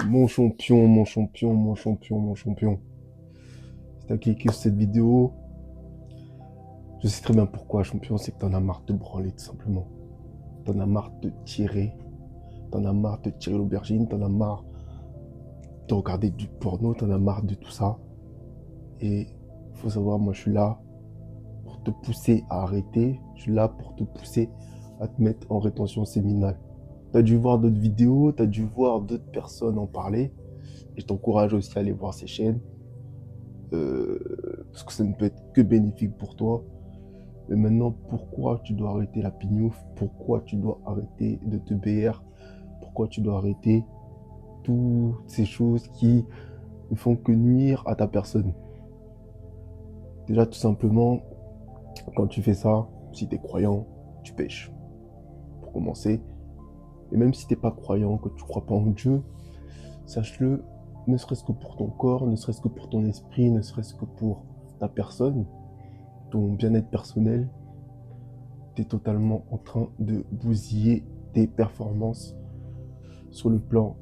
Mon champion, mon champion, mon champion, mon champion. Si t'as cliqué sur cette vidéo, je sais très bien pourquoi, champion, c'est que t'en as marre de te branler, tout simplement. T'en as marre de tirer, t'en as marre de tirer l'aubergine, t'en as marre de regarder du porno, t'en as marre de tout ça. Et faut savoir, moi je suis là pour te pousser à arrêter, je suis là pour te pousser à te mettre en rétention séminale. T'as dû voir d'autres vidéos, t'as dû voir d'autres personnes en parler, et je t'encourage aussi à aller voir ces chaînes, parce que ça ne peut être que bénéfique pour toi. Mais maintenant, pourquoi tu dois arrêter la pignouf? Pourquoi tu dois arrêter de te BR? Pourquoi tu dois arrêter toutes ces choses qui ne font que nuire à ta personne? Déjà, tout simplement, quand tu fais ça, si tu es croyant, tu pêches. Pour commencer. Et même si tu n'es pas croyant, que tu ne crois pas en Dieu, sache-le, ne serait-ce que pour ton corps, ne serait-ce que pour ton esprit, ne serait-ce que pour ta personne, ton bien-être personnel, tu es totalement en train de bousiller tes performances sur le plan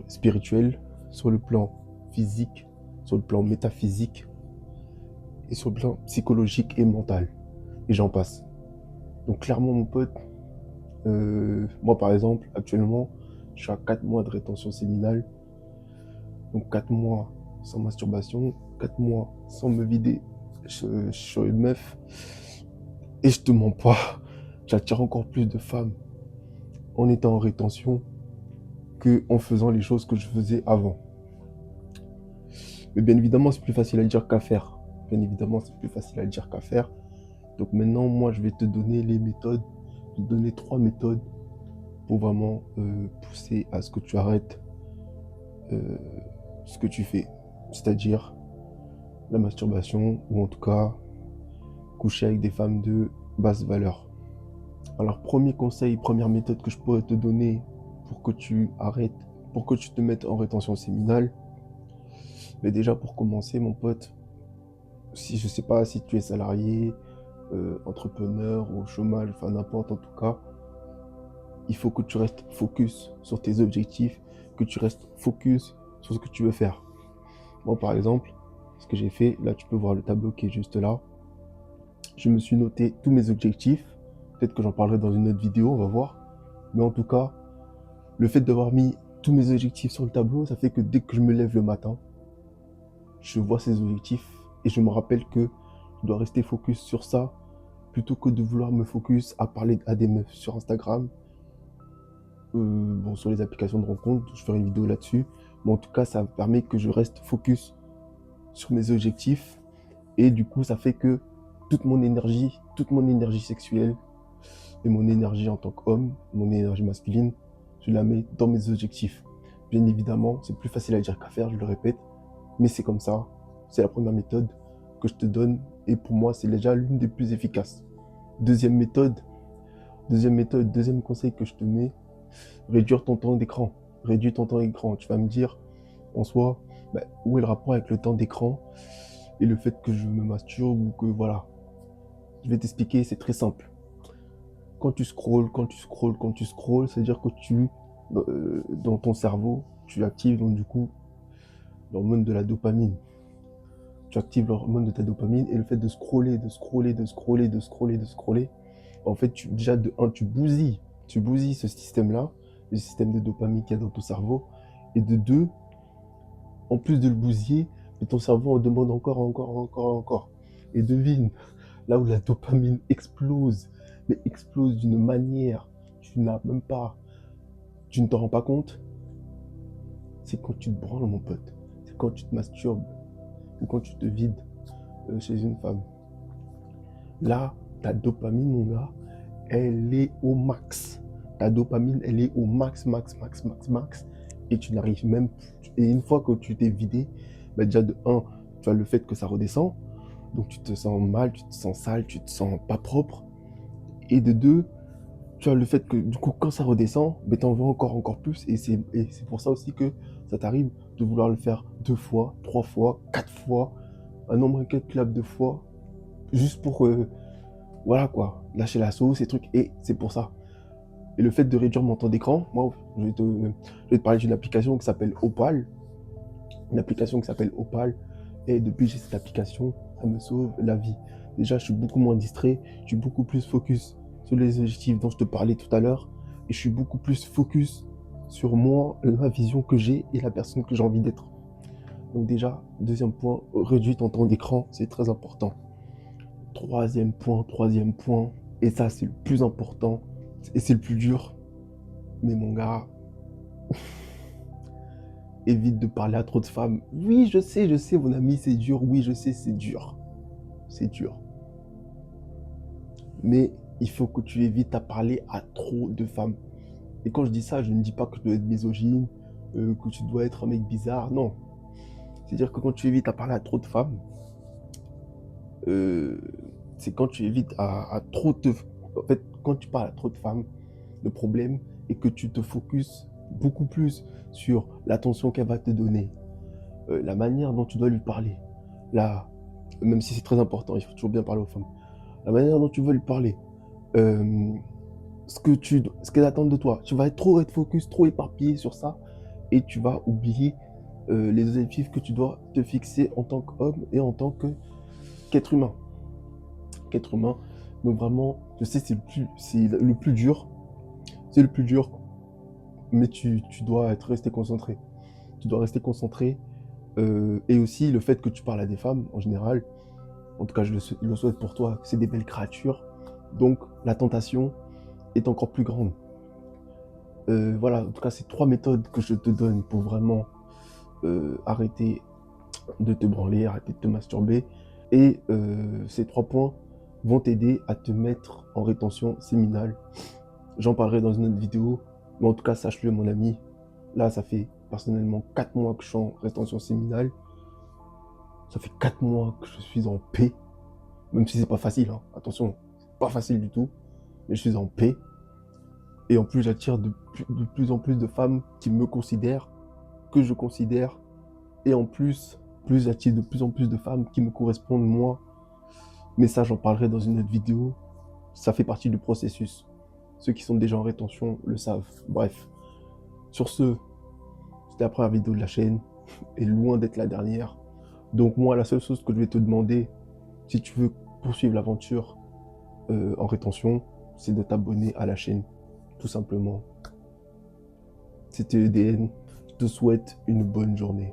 spirituel, sur le plan physique, sur le plan métaphysique et sur le plan psychologique et mental. Et j'en passe. Donc clairement, mon pote, moi par exemple, actuellement, je suis à 4 mois de rétention séminale. Donc 4 mois sans masturbation, 4 mois sans me vider sur une meuf. Et je te mens pas, j'attire encore plus de femmes en étant en rétention que en faisant les choses que je faisais avant. Mais bien évidemment, c'est plus facile à dire qu'à faire. Bien évidemment, c'est plus facile à dire qu'à faire. Donc maintenant, moi, je vais te donner les méthodes, te donner 3 méthodes pour vraiment pousser à ce que tu arrêtes euh, ce que tu fais. C'est-à-dire la masturbation ou en tout cas coucher avec des femmes de basse valeur. Alors, premier conseil, première méthode que je pourrais te donner pour que tu arrêtes, pour que tu te mettes en rétention séminale. Mais déjà, pour commencer, mon pote, si je sais pas si tu es salarié, entrepreneur ou au chômage, enfin n'importe en tout cas, il faut que tu restes focus sur tes objectifs, que tu restes focus sur ce que tu veux faire. Moi, par exemple, ce que j'ai fait, là, tu peux voir le tableau qui est juste là. Je me suis noté tous mes objectifs. Peut-être que j'en parlerai dans une autre vidéo, on va voir. Mais en tout cas, le fait d'avoir mis tous mes objectifs sur le tableau, ça fait que dès que je me lève le matin, je vois ces objectifs et je me rappelle que je dois rester focus sur ça plutôt que de vouloir me focus à parler à des meufs sur Instagram, bon, sur les applications de rencontres, je ferai une vidéo là-dessus. Mais en tout cas, ça permet que je reste focus sur mes objectifs. Et du coup, ça fait que toute mon énergie sexuelle et mon énergie en tant qu'homme, mon énergie masculine, je la mets dans mes objectifs. Bien évidemment, c'est plus facile à dire qu'à faire, je le répète, mais c'est comme ça. C'est la première méthode que je te donne et pour moi, c'est déjà l'une des plus efficaces. Deuxième méthode, deuxième conseil que je te mets, réduire ton temps d'écran. Réduis ton temps d'écran. Tu vas me dire, en soi, bah, où est le rapport avec le temps d'écran et le fait que je me masturbe ou que voilà. Je vais t'expliquer, c'est très simple. Quand tu scrolles, c'est-à-dire que dans ton cerveau, tu actives donc du coup l'hormone de la dopamine. Tu actives l'hormone de ta dopamine et le fait de scroller, de scroller, de scroller, de scroller, de scroller, en fait, déjà de un, tu bousilles ce système-là, le système de dopamine qu'il y a dans ton cerveau, et de deux, en plus de le bousiller, mais ton cerveau en demande encore, encore, encore, encore. Et devine, là où la dopamine explose, mais explose d'une manière, tu n'as même pas, tu ne t'en rends pas compte, c'est quand tu te branles, mon pote. C'est quand tu te masturbes ou quand tu te vides chez une femme. Là, ta dopamine, mon gars, elle est au max. Ta dopamine, elle est au max, max, max, max, max. Et tu n'arrives même plus. Et une fois que tu t'es vidé, bah déjà de un, tu as le fait que ça redescend. Donc tu te sens mal, tu te sens sale, tu te sens pas propre. Et de deux, tu as le fait que du coup, quand ça redescend, bah, t'en veux encore, encore plus. Et c'est pour ça aussi que ça t'arrive de vouloir le faire 2 fois, 3 fois, 4 fois, un nombre incalculable de fois, juste pour voilà quoi, lâcher la sauce et trucs. Et c'est pour ça. Et le fait de réduire mon temps d'écran, moi, je vais te parler d'une application qui s'appelle Opal. Une application qui s'appelle Opal. Et depuis que j'ai cette application, ça me sauve la vie. Déjà, je suis beaucoup moins distrait, je suis beaucoup plus focus sur les objectifs dont je te parlais tout à l'heure. Et je suis beaucoup plus focus sur moi, la vision que j'ai et la personne que j'ai envie d'être. Donc déjà, deuxième point, réduis ton temps d'écran, c'est très important. Troisième point, et ça c'est le plus important, et c'est le plus dur, mais mon gars, évite de parler à trop de femmes. Oui, je sais, mon ami, c'est dur, oui, je sais, c'est dur. C'est dur. Mais il faut que tu évites à parler à trop de femmes. Et quand je dis ça, je ne dis pas que tu dois être misogyne, que tu dois être un mec bizarre, non. C'est-à-dire que quand tu évites à parler à trop de femmes, euh, c'est quand tu évites à trop te... En fait, quand tu parles à trop de femmes, le problème est que tu te focuses beaucoup plus sur l'attention qu'elle va te donner, la manière dont tu dois lui parler, là, même si c'est très important, il faut toujours bien parler aux femmes, la manière dont tu veux lui parler, euh, ce qu'elles attendent de toi. Tu vas être focus, trop éparpillé sur ça, et tu vas oublier les objectifs que tu dois te fixer en tant qu'homme et en tant qu'être humain. Qu'être humain. Donc vraiment, je sais, c'est le plus dur. C'est le plus dur, mais tu dois rester concentré. Tu dois rester concentré. Et aussi, le fait que tu parles à des femmes, en général, en tout cas, je le souhaite pour toi, c'est des belles créatures. Donc, la tentation est encore plus grande. Voilà, en tout cas, c'est 3 méthodes que je te donne pour vraiment arrêter de te branler, arrêter de te masturber. Et ces 3 points vont t'aider à te mettre en rétention séminale. J'en parlerai dans une autre vidéo, mais en tout cas, sache-le, mon ami. Là, ça fait personnellement 4 mois que je suis en rétention séminale. Ça fait 4 mois que je suis en paix, même si c'est pas facile, hein. Attention, c'est pas facile du tout, mais je suis en paix. Et en plus, j'attire de plus en plus de femmes qui me considèrent, que je considère. Et en plus j'attire de plus en plus de femmes qui me correspondent moi. Mais ça, j'en parlerai dans une autre vidéo. Ça fait partie du processus. Ceux qui sont déjà en rétention le savent. Bref. Sur ce, c'était la première vidéo de la chaîne. Et loin d'être la dernière. Donc moi, la seule chose que je vais te demander, si tu veux poursuivre l'aventure en rétention, c'est de t'abonner à la chaîne. Tout simplement. C'était EDN. Je te souhaite une bonne journée.